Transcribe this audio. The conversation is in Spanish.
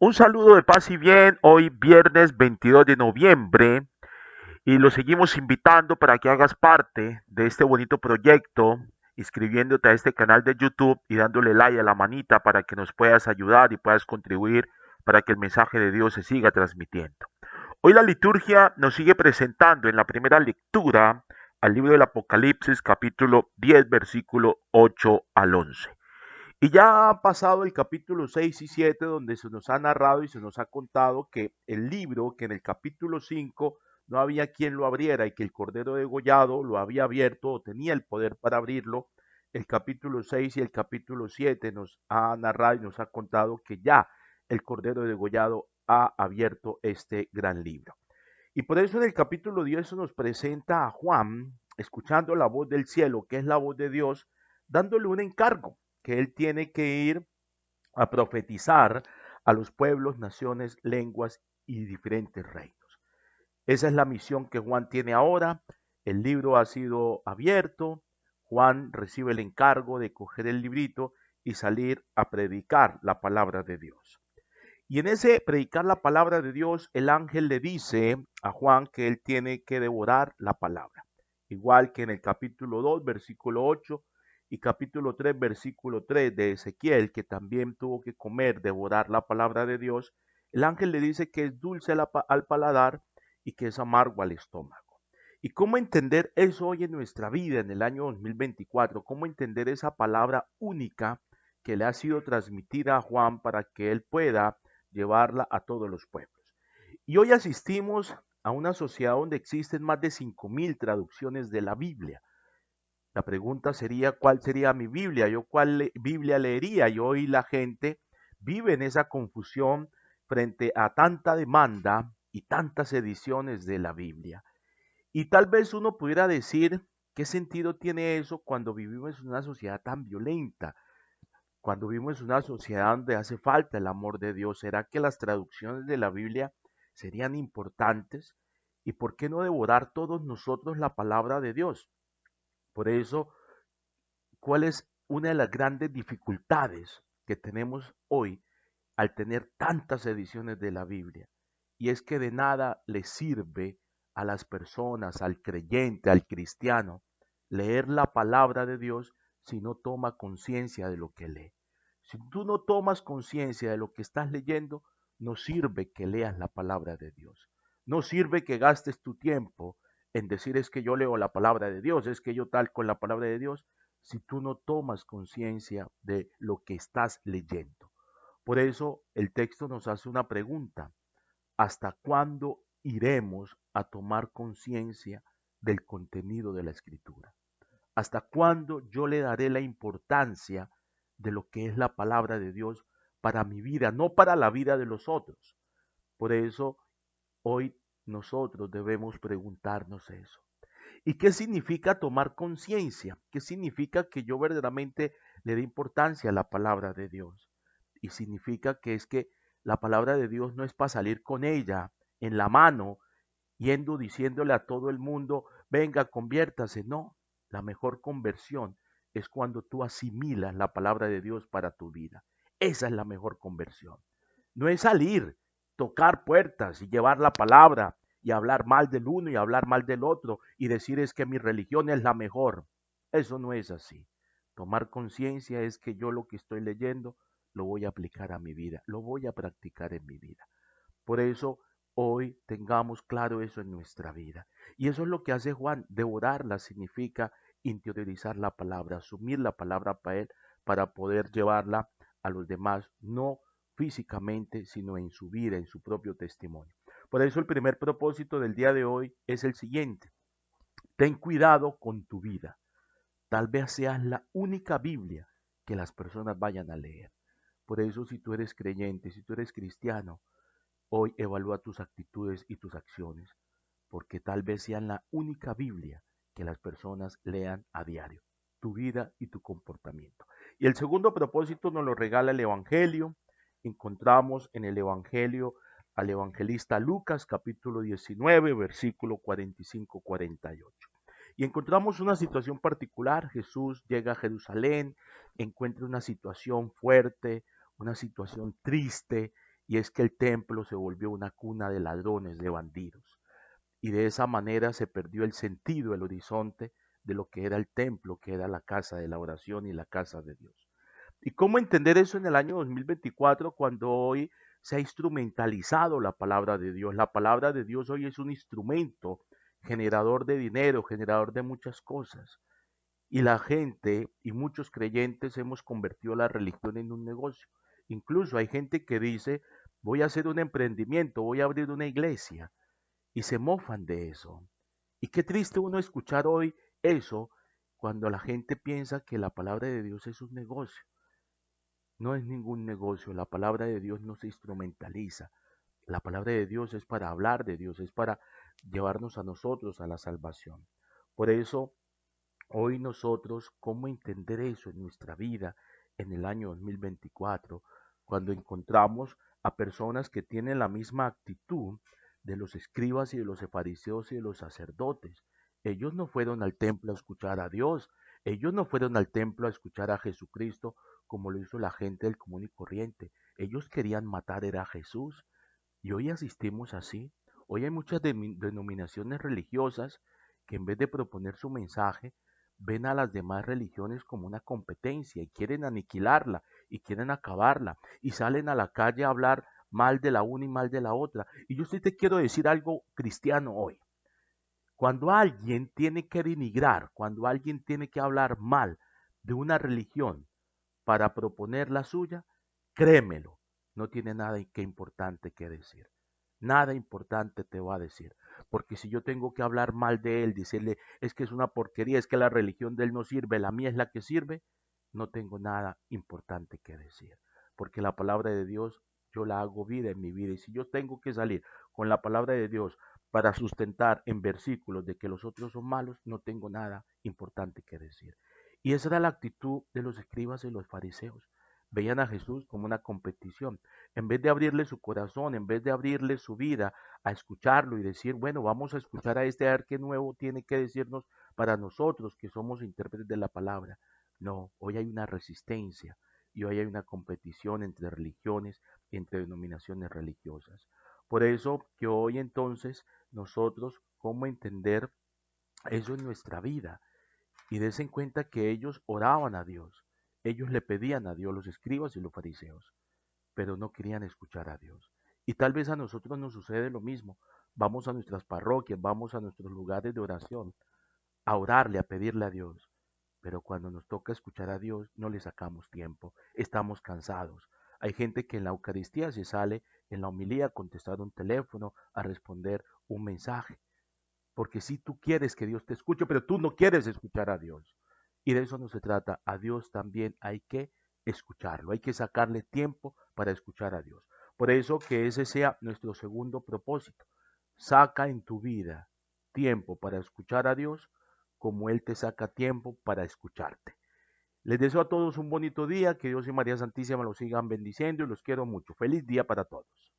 Un saludo de paz y bien, hoy viernes 22 de noviembre y lo seguimos invitando para que hagas parte de este bonito proyecto, inscribiéndote a este canal de YouTube y dándole like a la manita para que nos puedas ayudar y puedas contribuir para que el mensaje de Dios se siga transmitiendo. Hoy la liturgia nos sigue presentando en la primera lectura al libro del Apocalipsis capítulo 10 versículo 8 al 11. Y ya ha pasado el capítulo 6 y 7 donde se nos ha narrado y se nos ha contado que el libro, que en el capítulo 5 no había quien lo abriera y que el Cordero degollado lo había abierto o tenía el poder para abrirlo, el capítulo 6 y el capítulo 7 nos ha narrado y nos ha contado que ya el Cordero degollado ha abierto este gran libro. Y por eso en el capítulo 10 se nos presenta a Juan, escuchando la voz del cielo, que es la voz de Dios, dándole un encargo, que él tiene que ir a profetizar a los pueblos, naciones, lenguas y diferentes reinos. Esa es la misión que Juan tiene ahora. El libro ha sido abierto. Juan recibe el encargo de coger el librito y salir a predicar la palabra de Dios. Y en ese predicar la palabra de Dios, el ángel le dice a Juan que él tiene que devorar la palabra. Igual que en el capítulo 2, versículo 8 y capítulo 3, versículo 3 de Ezequiel, que también tuvo que comer, devorar la palabra de Dios, el ángel le dice que es dulce al paladar y que es amargo al estómago. ¿Y cómo entender eso hoy en nuestra vida, en el año 2024? ¿Cómo entender esa palabra única que le ha sido transmitida a Juan para que él pueda llevarla a todos los pueblos? Y hoy asistimos a una sociedad donde existen más de 5.000 traducciones de la Biblia. La pregunta sería, ¿cuál sería mi Biblia? ¿Yo cuál Biblia leería? Y hoy la gente vive en esa confusión frente a tanta demanda y tantas ediciones de la Biblia. Y tal vez uno pudiera decir, ¿qué sentido tiene eso cuando vivimos en una sociedad tan violenta? Cuando vivimos en una sociedad donde hace falta el amor de Dios, ¿será que las traducciones de la Biblia serían importantes? ¿Y por qué no devorar todos nosotros la palabra de Dios? Por eso, ¿cuál es una de las grandes dificultades que tenemos hoy al tener tantas ediciones de la Biblia? Y es que de nada le sirve a las personas, al creyente, al cristiano, leer la palabra de Dios si no toma conciencia de lo que lee. Si tú no tomas conciencia de lo que estás leyendo, no sirve que leas la palabra de Dios. No sirve que gastes tu tiempo en decir es que yo leo la palabra de Dios, es que yo tal con la palabra de Dios, si tú no tomas conciencia de lo que estás leyendo. Por eso el texto nos hace una pregunta. ¿Hasta cuándo iremos a tomar conciencia del contenido de la escritura? ¿Hasta cuándo yo le daré la importancia de lo que es la palabra de Dios para mi vida, no para la vida de los otros? Por eso hoy nosotros debemos preguntarnos eso. ¿Y qué significa tomar conciencia? ¿Qué significa que yo verdaderamente le dé importancia a la palabra de Dios? Y significa que es que la palabra de Dios no es para salir con ella en la mano, yendo diciéndole a todo el mundo, venga, conviértase. No, la mejor conversión es cuando tú asimilas la palabra de Dios para tu vida. Esa es la mejor conversión. No es salir, tocar puertas y llevar la palabra y hablar mal del uno y hablar mal del otro y decir es que mi religión es la mejor. Eso no es así. Tomar conciencia es que yo lo que estoy leyendo lo voy a aplicar a mi vida, lo voy a practicar en mi vida. Por eso hoy tengamos claro eso en nuestra vida. Y eso es lo que hace Juan. Devorarla significa interiorizar la palabra, asumir la palabra para él, para poder llevarla a los demás, no físicamente, sino en su vida, en su propio testimonio. Por eso el primer propósito del día de hoy es el siguiente. Ten cuidado con tu vida. Tal vez seas la única Biblia que las personas vayan a leer. Por eso si tú eres creyente, si tú eres cristiano, hoy evalúa tus actitudes y tus acciones, porque tal vez sean la única Biblia que las personas lean a diario, tu vida y tu comportamiento. Y el segundo propósito nos lo regala el Evangelio. Encontramos en el Evangelio al evangelista Lucas, capítulo 19, versículo 45-48. Y encontramos una situación particular. Jesús llega a Jerusalén, encuentra una situación fuerte, una situación triste, y es que el templo se volvió una cuna de ladrones, de bandidos, y de esa manera se perdió el sentido, el horizonte de lo que era el templo, que era la casa de la oración y la casa de Dios. ¿Y cómo entender eso en el año 2024 cuando hoy se ha instrumentalizado la palabra de Dios? La palabra de Dios hoy es un instrumento generador de dinero, generador de muchas cosas. Y la gente y muchos creyentes hemos convertido la religión en un negocio. Incluso hay gente que dice, voy a hacer un emprendimiento, voy a abrir una iglesia, y se mofan de eso. Y qué triste uno escuchar hoy eso cuando la gente piensa que la palabra de Dios es un negocio. No es ningún negocio, la palabra de Dios no se instrumentaliza. La palabra de Dios es para hablar de Dios, es para llevarnos a nosotros a la salvación. Por eso, hoy nosotros, ¿cómo entender eso en nuestra vida en el año 2024? Cuando encontramos a personas que tienen la misma actitud de los escribas y de los fariseos y de los sacerdotes. Ellos no fueron al templo a escuchar a Dios, ellos no fueron al templo a escuchar a Jesucristo como lo hizo la gente del común y corriente. Ellos querían matar era a Jesús. Y hoy asistimos así. Hoy hay muchas denominaciones religiosas que en vez de proponer su mensaje, ven a las demás religiones como una competencia y quieren aniquilarla y quieren acabarla y salen a la calle a hablar mal de la una y mal de la otra. Y yo sí te quiero decir algo cristiano hoy. Cuando alguien tiene que denigrar, cuando alguien tiene que hablar mal de una religión para proponer la suya, créemelo, no tiene nada que importante que decir. Nada importante te va a decir. Porque si yo tengo que hablar mal de él, decirle, es que es una porquería, es que la religión de él no sirve, la mía es la que sirve, no tengo nada importante que decir. Porque la palabra de Dios yo la hago vida en mi vida. Y si yo tengo que salir con la palabra de Dios para sustentar en versículos de que los otros son malos, no tengo nada importante que decir. Y esa era la actitud de los escribas y los fariseos. Veían a Jesús como una competición. En vez de abrirle su corazón, en vez de abrirle su vida a escucharlo y decir, bueno, vamos a escuchar a este, a ver qué nuevo tiene que decirnos para nosotros que somos intérpretes de la palabra. No, hoy hay una resistencia y hoy hay una competición entre religiones y entre denominaciones religiosas. Por eso que hoy entonces nosotros, ¿cómo entender eso en nuestra vida? Y des en cuenta que ellos oraban a Dios, ellos le pedían a Dios, los escribas y los fariseos, pero no querían escuchar a Dios. Y tal vez a nosotros nos sucede lo mismo. Vamos a nuestras parroquias, vamos a nuestros lugares de oración, a orarle, a pedirle a Dios. Pero cuando nos toca escuchar a Dios, no le sacamos tiempo, estamos cansados. Hay gente que en la Eucaristía se sale en la homilía a contestar un teléfono, a responder un mensaje. Porque si tú quieres que Dios te escuche, pero tú no quieres escuchar a Dios. Y de eso no se trata. A Dios también hay que escucharlo. Hay que sacarle tiempo para escuchar a Dios. Por eso que ese sea nuestro segundo propósito. Saca en tu vida tiempo para escuchar a Dios como Él te saca tiempo para escucharte. Les deseo a todos un bonito día. Que Dios y María Santísima los sigan bendiciendo y los quiero mucho. Feliz día para todos.